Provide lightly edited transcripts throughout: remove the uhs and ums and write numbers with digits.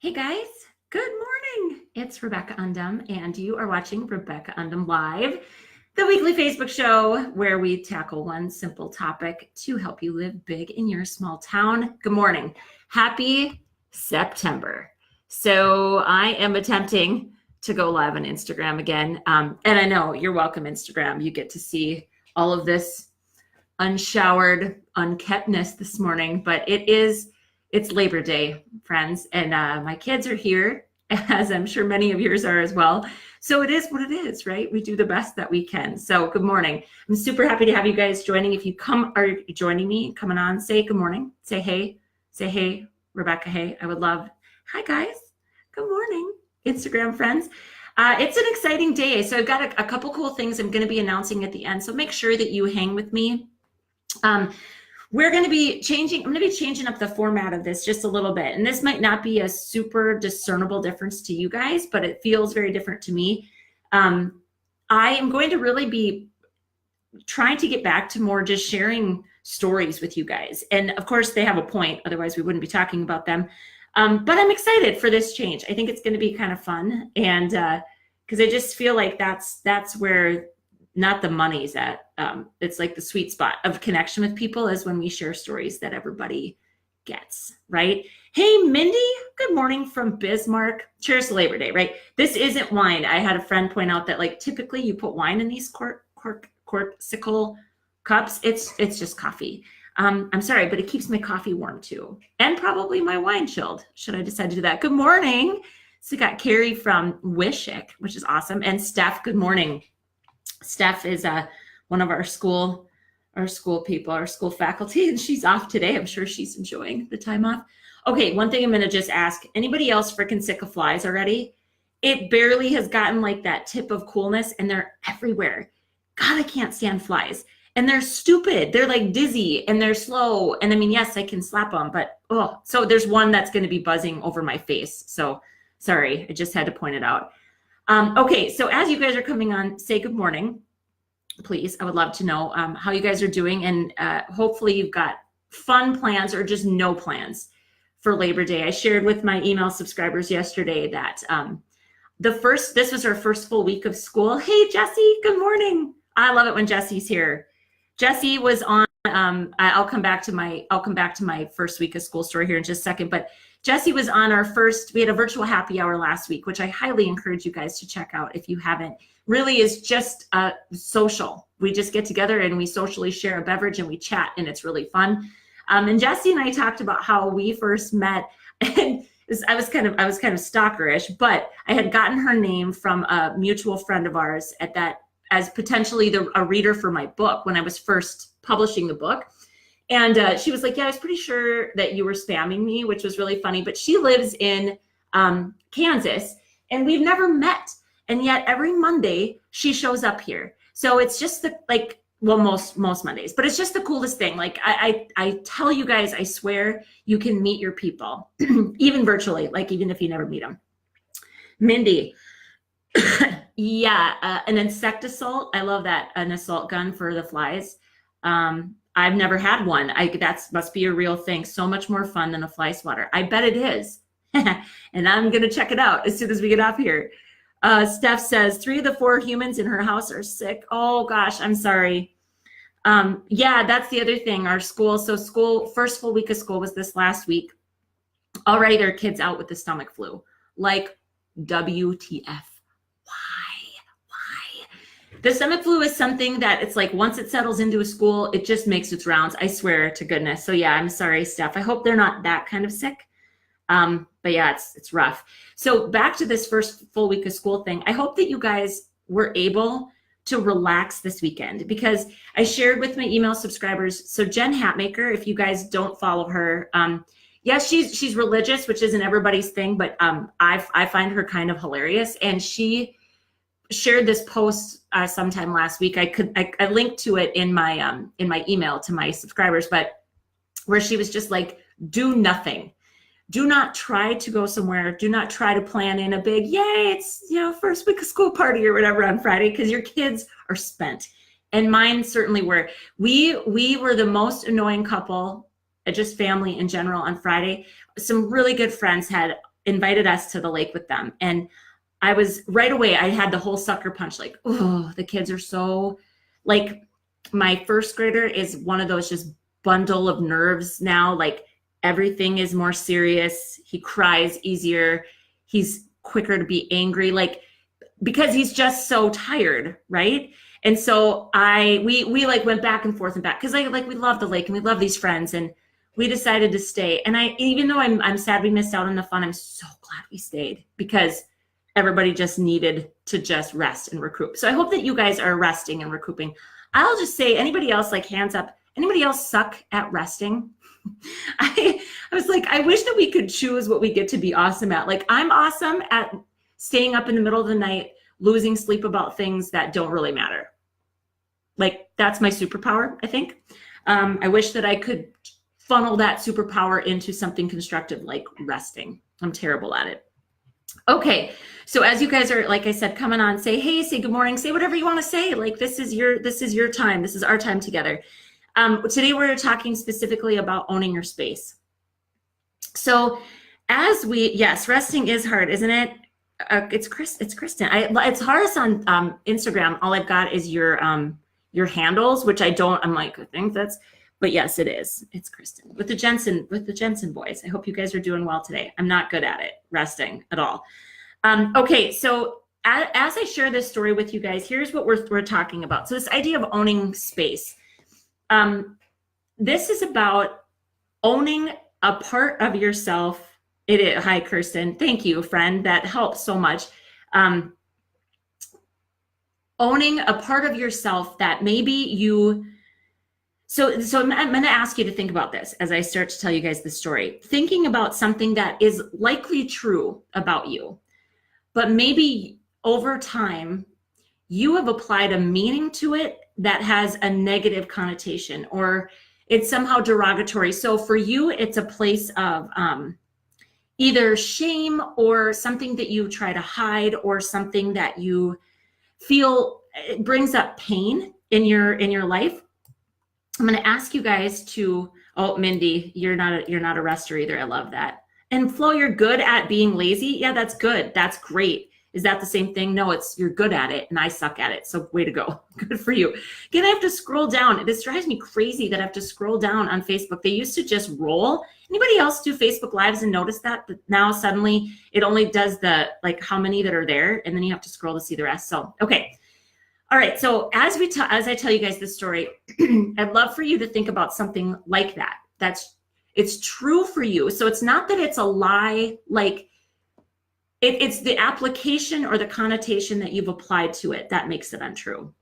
Hey guys, good morning. It's Rebecca Undum, and you are watching Rebecca Undum Live, the weekly Facebook show where we tackle one simple topic to help you live big in your small town. Good morning. Happy September. So I am attempting to go live on Instagram again. And I know you're welcome, Instagram. You get to see all of this unshowered, unkeptness this morning, but it's Labor Day, friends, and my kids are here, as I'm sure many of yours are as well. So it is what it is, right? We do the best that we can. So good morning. I'm super happy to have you guys joining. If you are joining me, coming on, say good morning. Say hey, Rebecca, hey. I would love, hi guys, good morning, Instagram friends. It's an exciting day. So I've got a couple cool things I'm going to be announcing at the end. So make sure that you hang with me. We're going to be I'm going to be changing up the format of this just a little bit. And this might not be a super discernible difference to you guys, but it feels very different to me. I am going to really be trying to get back to more just sharing stories with you guys. And of course they have a point, otherwise we wouldn't be talking about them. But I'm excited for this change. I think it's going to be kind of fun. And because I just feel like that's where not the money's at. It's like the sweet spot of connection with people is when we share stories that everybody gets, right? Hey, Mindy, good morning from Bismarck. Cheers to Labor Day, right? This isn't wine. I had a friend point out that like typically you put wine in these corksicle cups. It's just coffee. I'm sorry, but it keeps my coffee warm too. And probably my wine chilled, should I decide to do that. Good morning. So we got Carrie from Wishick, which is awesome. And Steph, good morning. Steph is one of our school people, our school faculty, and she's off today. I'm sure she's enjoying the time off. Okay, one thing I'm going to just ask, anybody else freaking sick of flies already? It barely has gotten like that tip of coolness, and they're everywhere. God, I can't stand flies. And they're stupid. They're like dizzy, and they're slow. And I mean, yes, I can slap them, but oh. So there's one that's going to be buzzing over my face. So sorry, I just had to point it out. Okay, so as you guys are coming on, say good morning, please. I would love to know how you guys are doing, and hopefully you've got fun plans or just no plans for Labor Day. I shared with my email subscribers yesterday that this was our first full week of school. Hey, Jessie, good morning. I love it when Jessie's here. Jessie was on. I'll come back to my first week of school story here in just a second, but Jessie was on we had a virtual happy hour last week, which I highly encourage you guys to check out if you haven't. Really is just social. We just get together and we socially share a beverage and we chat, and it's really fun. And Jessie and I talked about how we first met, and I was kind of stalkerish, but I had gotten her name from a mutual friend of ours as potentially a reader for my book when I was first publishing the book. And she was like, yeah, I was pretty sure that you were spamming me, which was really funny. But she lives in Kansas, and we've never met. And yet every Monday she shows up here. So it's just most Mondays, but it's just the coolest thing. Like I tell you guys, I swear you can meet your people, even virtually, like even if you never meet them. Mindy, yeah, an insect assault. I love that, an assault gun for the flies. I've never had one. That must be a real thing. So much more fun than a fly swatter. I bet it is. And I'm going to check it out as soon as we get off here. Steph says 3 of the 4 humans in her house are sick. Oh gosh, I'm sorry. Yeah, that's the other thing. Our school, first full week of school was this last week. Already there are kids out with the stomach flu. Like WTF. The stomach flu is something that it's like once it settles into a school, it just makes its rounds. I swear to goodness. So yeah, I'm sorry, Steph. I hope they're not that kind of sick. But yeah, it's rough. So back to this first full week of school thing. I hope that you guys were able to relax this weekend, because I shared with my email subscribers. So Jen Hatmaker, if you guys don't follow her, yes, she's religious, which isn't everybody's thing, but I find her kind of hilarious. And she shared this post sometime last week. I linked to it in my email to my subscribers, but where she was just like, do nothing. Do not try to go somewhere. Do not try to plan in a big, yay, it's first week of school party or whatever on Friday, because your kids are spent. And mine certainly were. We were the most annoying couple, just family in general on Friday. Some really good friends had invited us to the lake with them. And I was right away, I had the whole sucker punch, like, oh, the kids are so, like, my first grader is one of those just bundle of nerves now. Like, everything is more serious. He cries easier. He's quicker to be angry, like, because he's just so tired, right? And so we like went back and forth and back, because we love the lake and we love these friends, and we decided to stay. And even though I'm sad we missed out on the fun, I'm so glad we stayed, because everybody just needed to just rest and recoup. So I hope that you guys are resting and recouping. I'll just say, anybody else, like, hands up, anybody else suck at resting? I was like, I wish that we could choose what we get to be awesome at. Like, I'm awesome at staying up in the middle of the night, losing sleep about things that don't really matter. Like, that's my superpower, I think. I wish that I could funnel that superpower into something constructive like resting. I'm terrible at it. Okay, so as you guys are, like I said, coming on, say hey, say good morning, say whatever you want to say. Like, this is your time. This is our time together. Today we're talking specifically about owning your space. So yes, resting is hard, isn't it? It's Kristen. It's hardest on Instagram. All I've got is your handles, which I'm like, I think that's, but yes, it is. It's Kristen with the Jensen boys. I hope you guys are doing well today. I'm not good at it, resting at all. Okay, so as I share this story with you guys, here's what we're talking about. So this idea of owning space. This is about owning a part of yourself. It is. Hi, Kirsten. Thank you, friend. That helps so much. Owning a part of yourself that maybe you. So I'm going to ask you to think about this as I start to tell you guys the story. Thinking about something that is likely true about you, but maybe over time you have applied a meaning to it that has a negative connotation, or it's somehow derogatory. So for you, it's a place of either shame, or something that you try to hide, or something that you feel it brings up pain in your life. I'm going to ask you guys to, oh, Mindy, you're not a rester either. I love that. And Flo, you're good at being lazy. Yeah, that's good. That's great. Is that the same thing? No, you're good at it and I suck at it. So way to go. Good for you. Again, I have to scroll down. This drives me crazy that I have to scroll down on Facebook. They used to just roll. Anybody else do Facebook Lives and notice that? But now suddenly it only does the, like, how many that are there, and then you have to scroll to see the rest. So, okay. All right, so as I tell you guys this story, I'd love for you to think about something like that. It's true for you. So it's not that it's a lie, like it's the application or the connotation that you've applied to it that makes it untrue.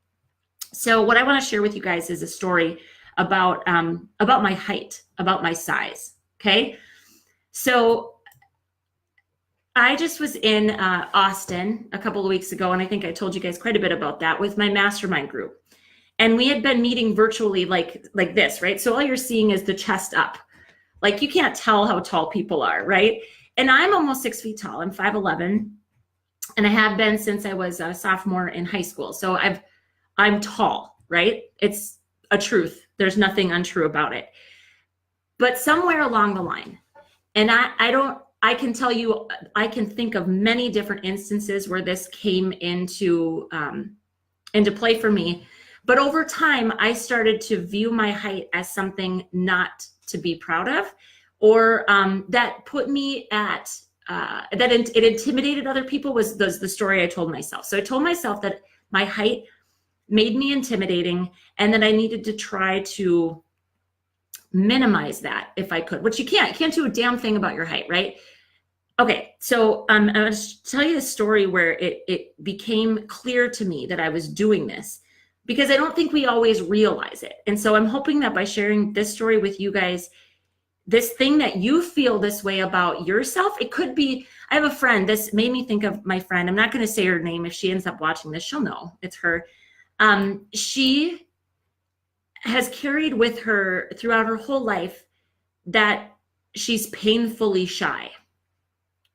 So what I want to share with you guys is a story about my height, about my size. Okay, so I just was in Austin a couple of weeks ago, and I think I told you guys quite a bit about that, with my mastermind group. And we had been meeting virtually like this, right? So all you're seeing is the chest up. Like, you can't tell how tall people are, right? And I'm almost 6 feet tall. I'm 5'11", and I have been since I was a sophomore in high school. So I'm tall, right? It's a truth. There's nothing untrue about it. But somewhere along the line, and I can tell you, I can think of many different instances where this came into play for me. But over time, I started to view my height as something not to be proud of, or that put me at, it intimidated other people, was the story I told myself. So I told myself that my height made me intimidating, and that I needed to try to minimize that if I could, which you can't do a damn thing about your height, right? Okay, so I'm going to tell you a story where it became clear to me that I was doing this, because I don't think we always realize it. And so I'm hoping that by sharing this story with you guys, this thing that you feel this way about yourself, it could be, I have a friend, this made me think of my friend. I'm not going to say her name. If she ends up watching this, she'll know it's her. She has carried with her throughout her whole life that she's painfully shy.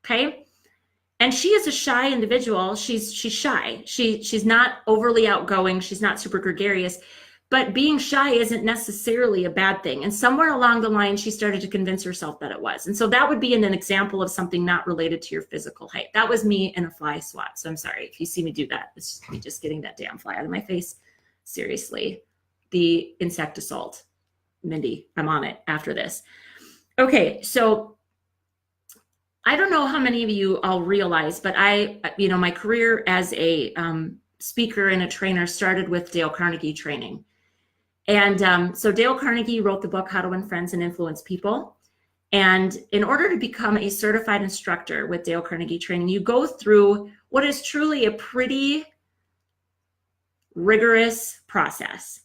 Okay. And she is a shy individual. She's shy. She's not overly outgoing. She's not super gregarious, But being shy isn't necessarily a bad thing. And somewhere along the line, she started to convince herself that it was. And so that would be an example of something not related to your physical height. That was me in a fly swat. So I'm sorry if you see me do that. It's just me just getting that damn fly out of my face. Seriously, the insect assault. Mindy, I'm on it after this. Okay, so I don't know how many of you all realize, but my career as a speaker and a trainer started with Dale Carnegie training. And so Dale Carnegie wrote the book, How to Win Friends and Influence People. And in order to become a certified instructor with Dale Carnegie training, you go through what is truly a pretty rigorous process.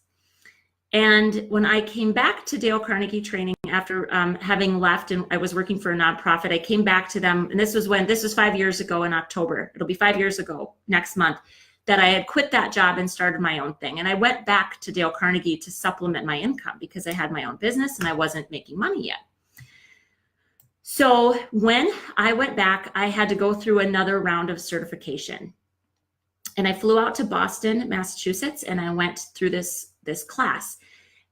And when I came back to Dale Carnegie training after having left and I was working for a nonprofit, I came back to them. And this was 5 years ago in October. It'll be 5 years ago next month that I had quit that job and started my own thing. And I went back to Dale Carnegie to supplement my income because I had my own business and I wasn't making money yet. So when I went back, I had to go through another round of certification. And I flew out to Boston, Massachusetts, and I went through this class.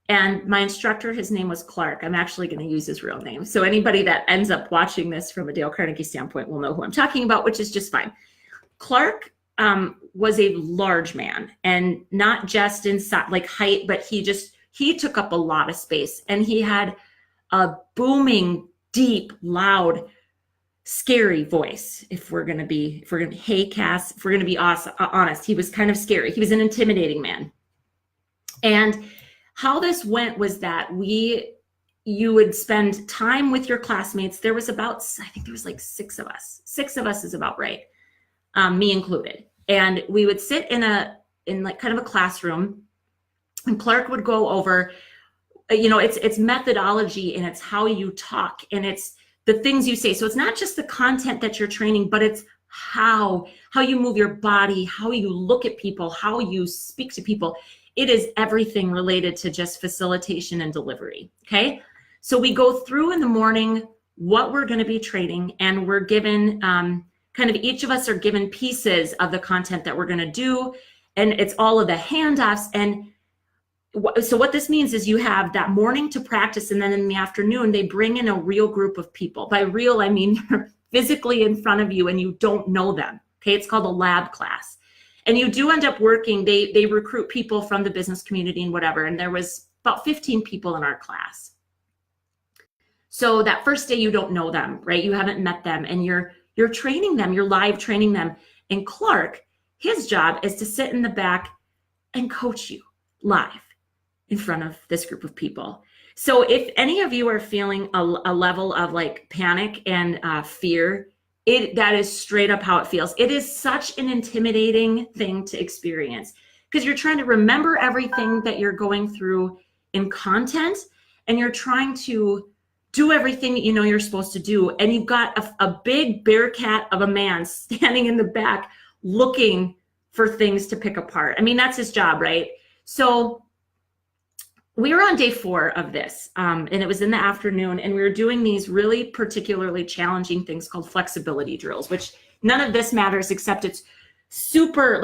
And my instructor, his name was Clark. I'm actually going to use his real name. So anybody that ends up watching this from a Dale Carnegie standpoint will know who I'm talking about, which is just fine. Clark was a large man, and not just in like height, but he took up a lot of space, and he had a booming, deep, loud, scary voice. If we're going to be honest, he was kind of scary. He was an intimidating man. And how this went was that you would spend time with your classmates. There was I think there was like 6 of us. 6 of us is about right, me included. And we would sit in like kind of a classroom, and Clark would go over, it's methodology, and it's how you talk, and it's the things you say. So it's not just the content that you're training, but it's how you move your body, how you look at people, how you speak to people. It is everything related to just facilitation and delivery. Okay. So we go through in the morning what we're going to be training, and we're given kind of each of us are given pieces of the content that we're going to do. And it's all of the handoffs. And so what this means is you have that morning to practice, and then in the afternoon, they bring in a real group of people. By real, I mean physically in front of you and you don't know them. Okay. It's called a lab class. And you do end up working, they recruit people from the business community and whatever. And there was about 15 people in our class. So that first day you don't know them, right? You haven't met them, and you're training them, you're live training them. And Clark, his job is to sit in the back and coach you live in front of this group of people. So if any of you are feeling a level of like panic and fear, that is straight up how it feels. It is such an intimidating thing to experience because you're trying to remember everything that you're going through in content, and you're trying to do everything that you know you're supposed to do. And you've got a big bear cat of a man standing in the back looking for things to pick apart. I mean, that's his job, right? So we were on day 4 of this, and it was in the afternoon, and we were doing these really particularly challenging things called flexibility drills, which none of this matters except it's super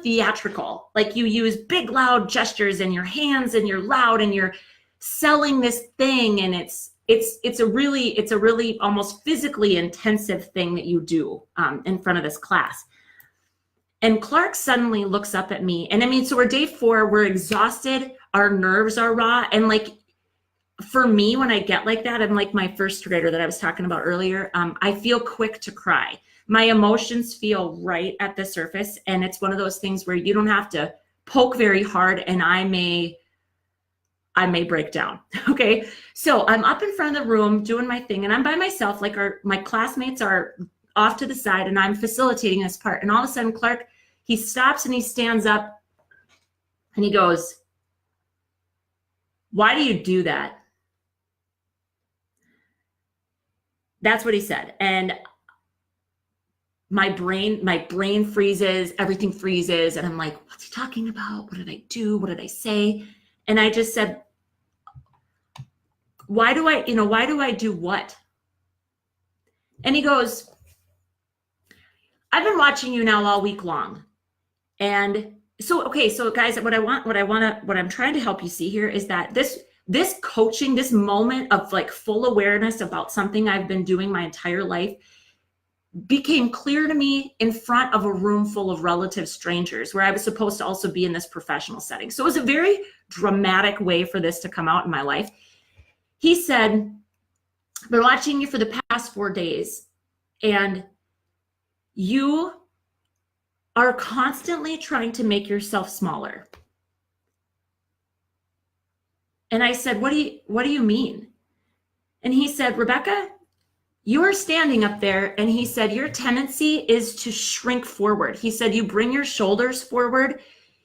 theatrical. Like you use big, loud gestures and your hands, and you're loud, and you're selling this thing, and it's a really almost physically intensive thing that you do in front of this class. And Clark suddenly looks up at me, and I mean, so we're day 4, we're exhausted, our nerves are raw, and like for me, when I get like that, I'm like my first grader that I was talking about earlier, I feel quick to cry. My emotions feel right at the surface, and it's one of those things where you don't have to poke very hard, and I may break down. Okay. So I'm up in front of the room doing my thing, and I'm by myself. Like my classmates are off to the side, and I'm facilitating this part. And all of a sudden, Clark, he stops and he stands up and he goes, "Why do you do that?" That's what he said. And my brain freezes, everything freezes. And I'm like, what's he talking about? What did I do? What did I say? And I just said, why do I do what? And he goes, "I've been watching you now all week long. And So guys, what I'm trying to help you see here is that this coaching, this moment of like full awareness about something I've been doing my entire life became clear to me in front of a room full of relative strangers where I was supposed to also be in this professional setting. So it was a very dramatic way for this to come out in my life. He said, I've been watching you for the past 4 days, and you are constantly trying to make yourself smaller. And I said, what do you mean? And he said, Rebecca, you are standing up there, and he said, your tendency is to shrink forward. He said, you bring your shoulders forward.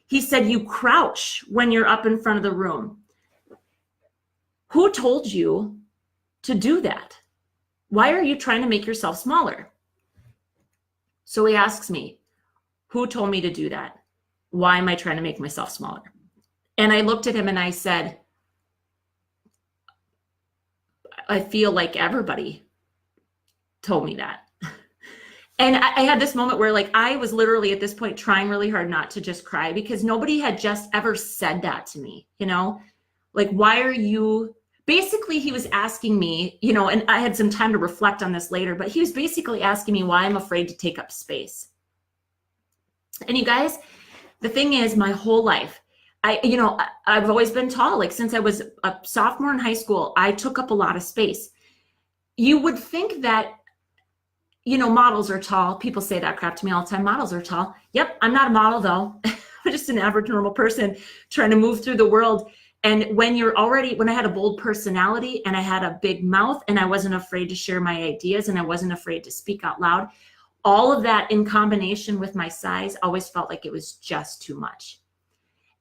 He said, you crouch when you're up in front of the room. Who told you to do that? Why are you trying to make yourself smaller? So he asks me, who told me to do that? Why am I trying to make myself smaller? And I looked at him and I said, I feel like everybody told me that. And I had this moment where like I was literally at this point trying really hard not to just cry, because nobody had just ever said that to me, you know, like, why are you, basically he was asking me, you know, and I had some time to reflect on this later, but he was basically asking me why I'm afraid to take up space. And you guys, the thing is, my whole life, I've always been tall. Like since I was a sophomore in high school, I took up a lot of space. You would think that, you know, models are tall. People say that crap to me all the time. Models are tall. Yep, I'm not a model though. I'm just an average normal person trying to move through the world. And when I had a bold personality and I had a big mouth and I wasn't afraid to share my ideas and I wasn't afraid to speak out loud, all of that in combination with my size always felt like it was just too much.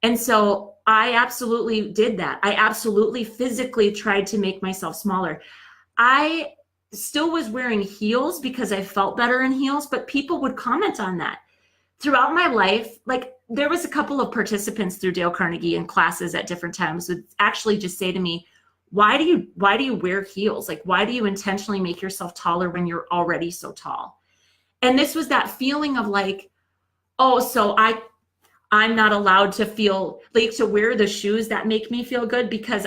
And so I absolutely did that. I absolutely physically tried to make myself smaller. I still was wearing heels because I felt better in heels, but people would comment on that. Throughout my life, like there was a couple of participants through Dale Carnegie in classes at different times would actually just say to me, why do you wear heels? Like, why do you intentionally make yourself taller when you're already so tall? And this was that feeling of like, oh, so I'm not allowed to feel like to wear the shoes that make me feel good because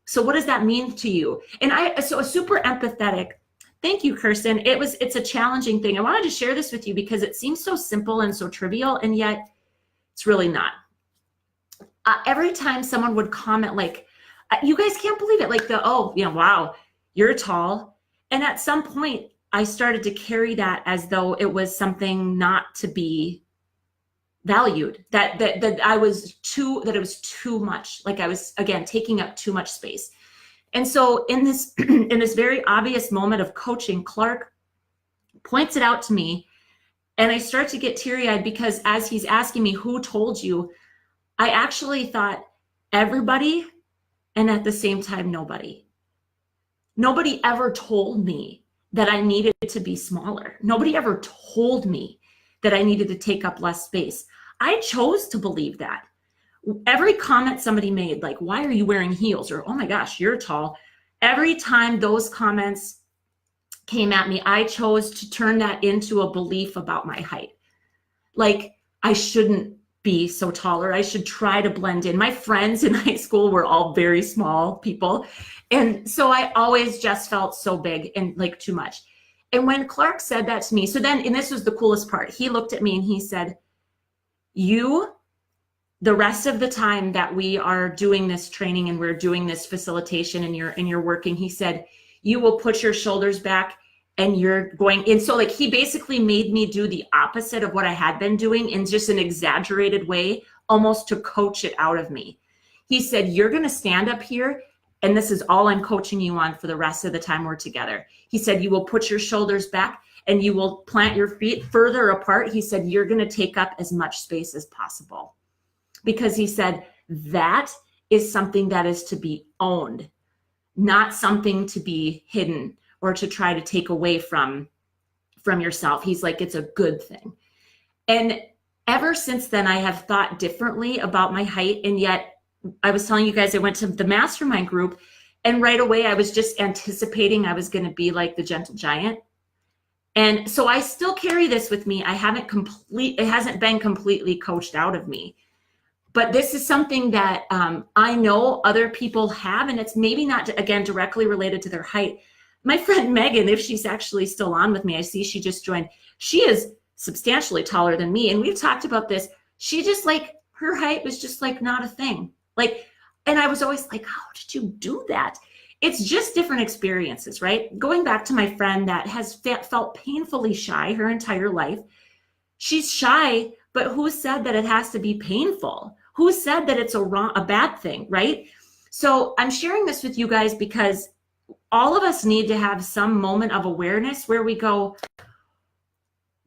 so what does that mean to you? And so super empathetic. Thank you, Kirsten. It's a challenging thing. I wanted to share this with you because it seems so simple and so trivial, and yet it's really not. Every time someone would comment like, you guys can't believe it. Like wow, you're tall. And at some point I started to carry that as though it was something not to be valued, that it was too much. Like I was, again, taking up too much space. And so in this very obvious moment of coaching, Clark points it out to me, and I start to get teary-eyed because as he's asking me, who told you? I actually thought everybody, and at the same time, nobody. Nobody ever told me that I needed to be smaller. Nobody ever told me that I needed to take up less space. I chose to believe that. Every comment somebody made, like, why are you wearing heels? Or, oh my gosh, you're tall. Every time those comments came at me, I chose to turn that into a belief about my height. Like, I shouldn't be so tall, or I should try to blend in. My friends in high school were all very small people. And so I always just felt so big and like too much. And when Clark said that to me, so then, and this was the coolest part, he looked at me and he said, the rest of the time that we are doing this training and we're doing this facilitation and you're working, he said, you will put your shoulders back and you're going. And so like, he basically made me do the opposite of what I had been doing in just an exaggerated way, almost to coach it out of me. He said, you're going to stand up here, and this is all I'm coaching you on for the rest of the time we're together. He said, you will put your shoulders back and you will plant your feet further apart. He said, you're going to take up as much space as possible. Because he said, that is something that is to be owned, not something to be hidden or to try to take away from yourself. He's like, it's a good thing. And ever since then, I have thought differently about my height. And yet I was telling you guys, I went to the mastermind group, and right away I was just anticipating I was going to be like the gentle giant. And so I still carry this with me. It hasn't been completely coached out of me. But this is something that I know other people have, and it's maybe not, again, directly related to their height. My friend Megan, if she's actually still on with me, I see she just joined. She is substantially taller than me, and we've talked about this. She just like, her height was just like not a thing. Like, and I was always like, how did you do that? It's just different experiences, right? Going back to my friend that has felt painfully shy her entire life. She's shy, but who said that it has to be painful? Who said that it's a bad thing, right? So I'm sharing this with you guys because all of us need to have some moment of awareness where we go,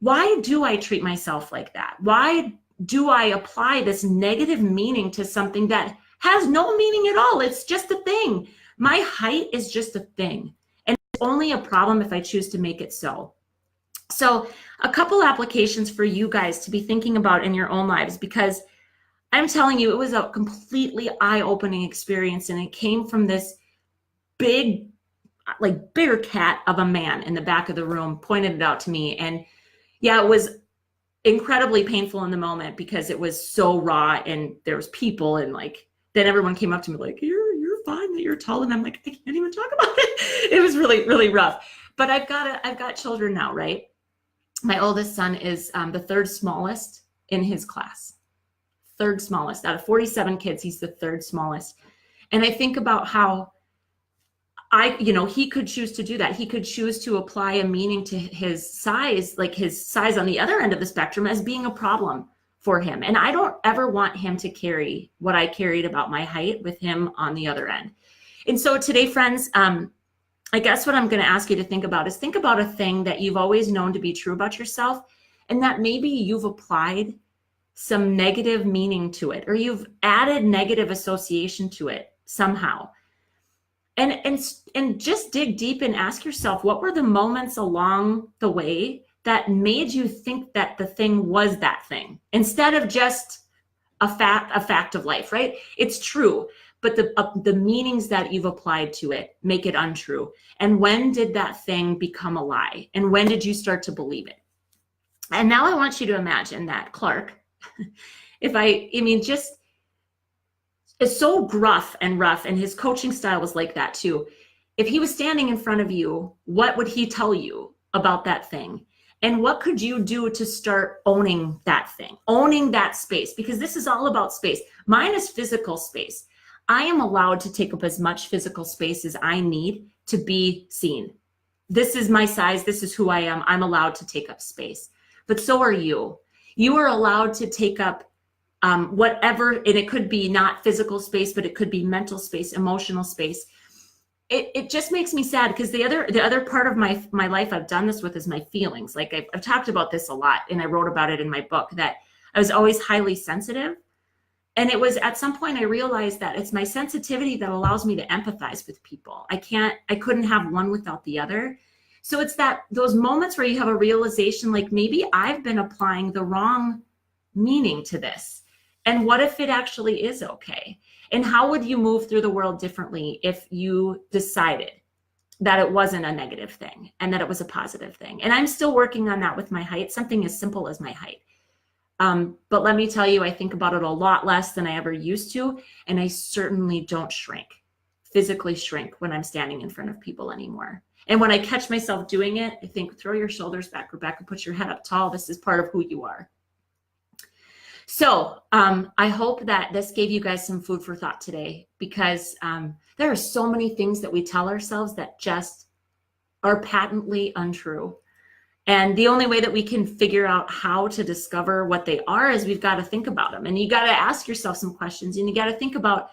why do I treat myself like that? Why do I apply this negative meaning to something that has no meaning at all? It's just a thing. My height is just a thing. And it's only a problem if I choose to make it so. So a couple applications for you guys to be thinking about in your own lives, because I'm telling you, it was a completely eye-opening experience, and it came from this big, like bigger cat of a man in the back of the room pointed it out to me. And yeah, it was incredibly painful in the moment because it was so raw, and there was people, and like, then everyone came up to me like, you're fine that you're tall. And I'm like, I can't even talk about it. It was really, really rough. But I've got children now, right? My oldest son is the third smallest in his class. Third smallest. Out of 47 kids, he's the third smallest. And I think about how he could choose to do that. He could choose to apply a meaning to his size, like his size on the other end of the spectrum, as being a problem for him. And I don't ever want him to carry what I carried about my height with him on the other end. And so today, friends, I guess what I'm going to ask you to think about is think about a thing that you've always known to be true about yourself, and that maybe you've applied some negative meaning to it, or you've added negative association to it somehow. And just dig deep and ask yourself, what were the moments along the way that made you think that the thing was that thing, instead of just a fact of life, right? It's true, but the meanings that you've applied to it make it untrue. And when did that thing become a lie? And when did you start to believe it? And now I want you to imagine that Clark, just is so gruff and rough, and his coaching style was like that too. If he was standing in front of you, what would he tell you about that thing? And what could you do to start owning that thing, owning that space? Because this is all about space. Mine is physical space. I am allowed to take up as much physical space as I need to be seen. This is my size. This is who I am. I'm allowed to take up space. But so are you. You are allowed to take up whatever, and it could be not physical space, but it could be mental space, emotional space. It just makes me sad because the other part of my life I've done this with is my feelings. Like I've talked about this a lot, and I wrote about it in my book, that I was always highly sensitive. And it was at some point I realized that it's my sensitivity that allows me to empathize with people. I couldn't have one without the other. So it's those moments where you have a realization, like maybe I've been applying the wrong meaning to this. And what if it actually is okay? And how would you move through the world differently if you decided that it wasn't a negative thing and that it was a positive thing? And I'm still working on that with my height, something as simple as my height. But let me tell you, I think about it a lot less than I ever used to. And I certainly don't physically shrink when I'm standing in front of people anymore. And when I catch myself doing it, I think, throw your shoulders back, Rebecca, put your head up tall. This is part of who you are. So I hope that this gave you guys some food for thought today, because there are so many things that we tell ourselves that just are patently untrue. And the only way that we can figure out how to discover what they are is we've got to think about them. And you got to ask yourself some questions, and you got to think about,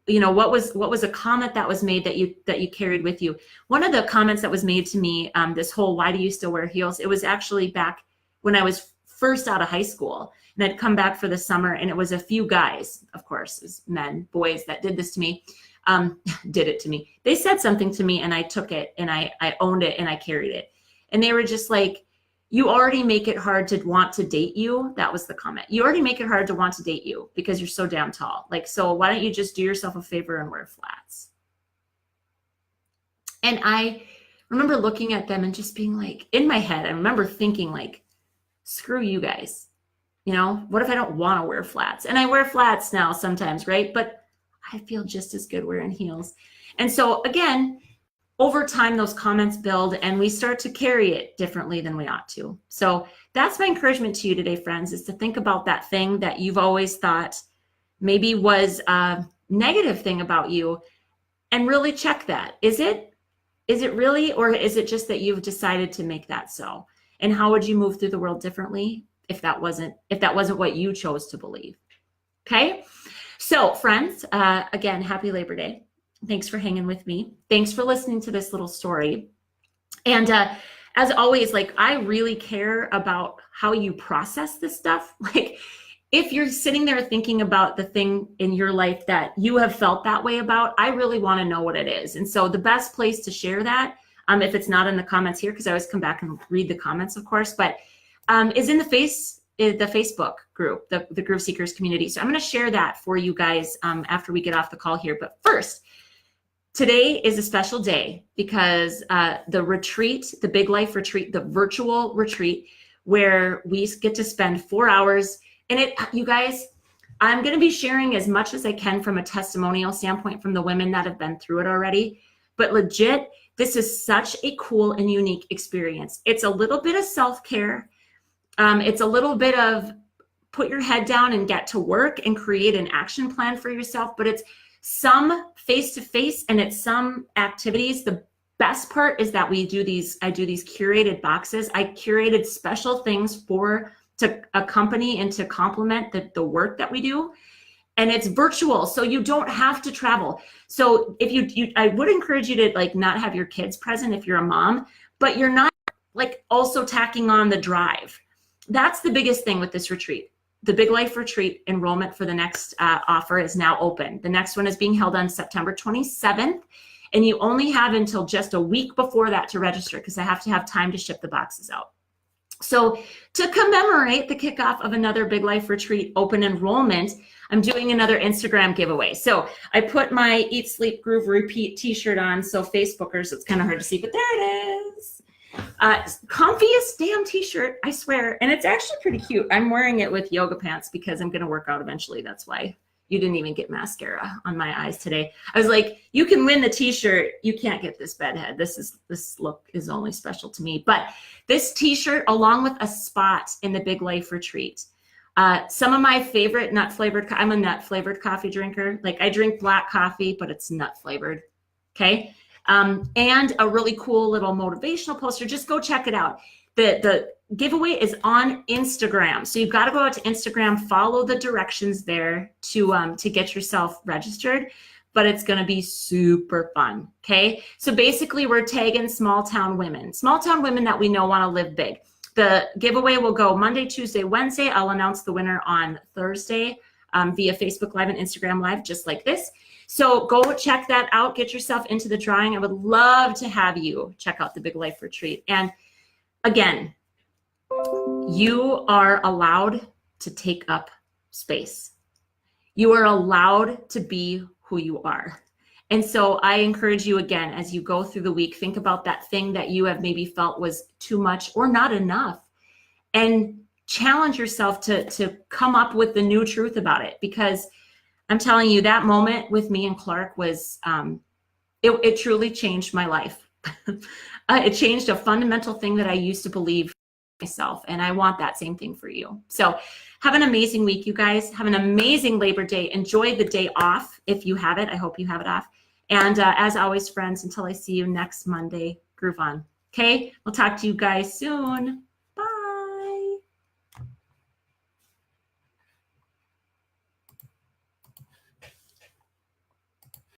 what was a comment that was made that you carried with you. One of the comments that was made to me, this whole, why do you still wear heels? It was actually back when I was first out of high school, and I'd come back for the summer, and it was a few guys, of course, as men, boys, that did this to me, did it to me. They said something to me, and I took it, and I owned it, and I carried it. And they were just like, you already make it hard to want to date you. That was the comment. You already make it hard to want to date you because you're so damn tall. Like, so why don't you just do yourself a favor and wear flats? And I remember looking at them and just being like, in my head, I remember thinking like, screw you guys. You know, what if I don't want to wear flats? And I wear flats now sometimes, right? But I feel just as good wearing heels. And so again, over time, those comments build and we start to carry it differently than we ought to. So that's my encouragement to you today, friends, is to think about that thing that you've always thought maybe was a negative thing about you and really check that. Is it really, or is it just that you've decided to make that so? And how would you move through the world differently if that wasn't what you chose to believe? Okay. So friends, again, happy Labor Day. Thanks for hanging with me. Thanks for listening to this little story. And as always, like, I really care about how you process this stuff. Like, if you're sitting there thinking about the thing in your life that you have felt that way about, I really want to know what it is. And so the best place to share that, if it's not in the comments here, because I always come back and read the comments, of course, but is in the Facebook group, the Groove Seekers community. So I'm going to share that for you guys after we get off the call here. But first, today is a special day because the retreat, the Big Life Retreat, the virtual retreat, where we get to spend 4 hours. And you guys, I'm going to be sharing as much as I can from a testimonial standpoint from the women that have been through it already. But legit, this is such a cool and unique experience. It's a little bit of self-care. It's a little bit of put your head down and get to work and create an action plan for yourself. But it's some face-to-face and it's some activities. The best part is that I do these curated boxes. I curated special things to accompany and to complement the work that we do. And it's virtual, so you don't have to travel. So if I would encourage you to like not have your kids present if you're a mom, but you're not like also tacking on the drive. That's the biggest thing with this retreat. The Big Life Retreat enrollment for the next offer is now open. The next one is being held on September 27th. And you only have until just a week before that to register because I have to have time to ship the boxes out. So to commemorate the kickoff of another Big Life Retreat open enrollment, I'm doing another Instagram giveaway. So I put my Eat, Sleep, Groove, Repeat t-shirt on. So Facebookers, it's kind of hard to see, but there it is. Comfiest damn t-shirt, I swear. And it's actually pretty cute. I'm wearing it with yoga pants because I'm going to work out eventually. That's why you didn't even get mascara on my eyes today. I was like, you can win the t-shirt. You can't get this bedhead. This look is only special to me. But this t-shirt, along with a spot in the Big Life Retreat. Some of my favorite nut flavored, I'm a nut flavored coffee drinker. Like I drink black coffee, but it's nut flavored. Okay. And a really cool little motivational poster. Just go check it out. The giveaway is on Instagram. So you've got to go out to Instagram, follow the directions there to get yourself registered, but it's going to be super fun. Okay. So basically we're tagging small town women that we know want to live big. The giveaway will go Monday, Tuesday, Wednesday. I'll announce the winner on Thursday via Facebook Live and Instagram Live, just like this. So go check that out. Get yourself into the drawing. I would love to have you check out the Big Life Retreat. And again, you are allowed to take up space. You are allowed to be who you are. And so I encourage you again, as you go through the week, think about that thing that you have maybe felt was too much or not enough, and challenge yourself to come up with the new truth about it. Because I'm telling you, that moment with me and Clark was, it truly changed my life. It changed a fundamental thing that I used to believe myself. And I want that same thing for you. So have an amazing week, you guys. Have an amazing Labor Day. Enjoy the day off if you have it. I hope you have it off. And as always, friends, until I see you next Monday, groove on. Okay? We'll talk to you guys soon.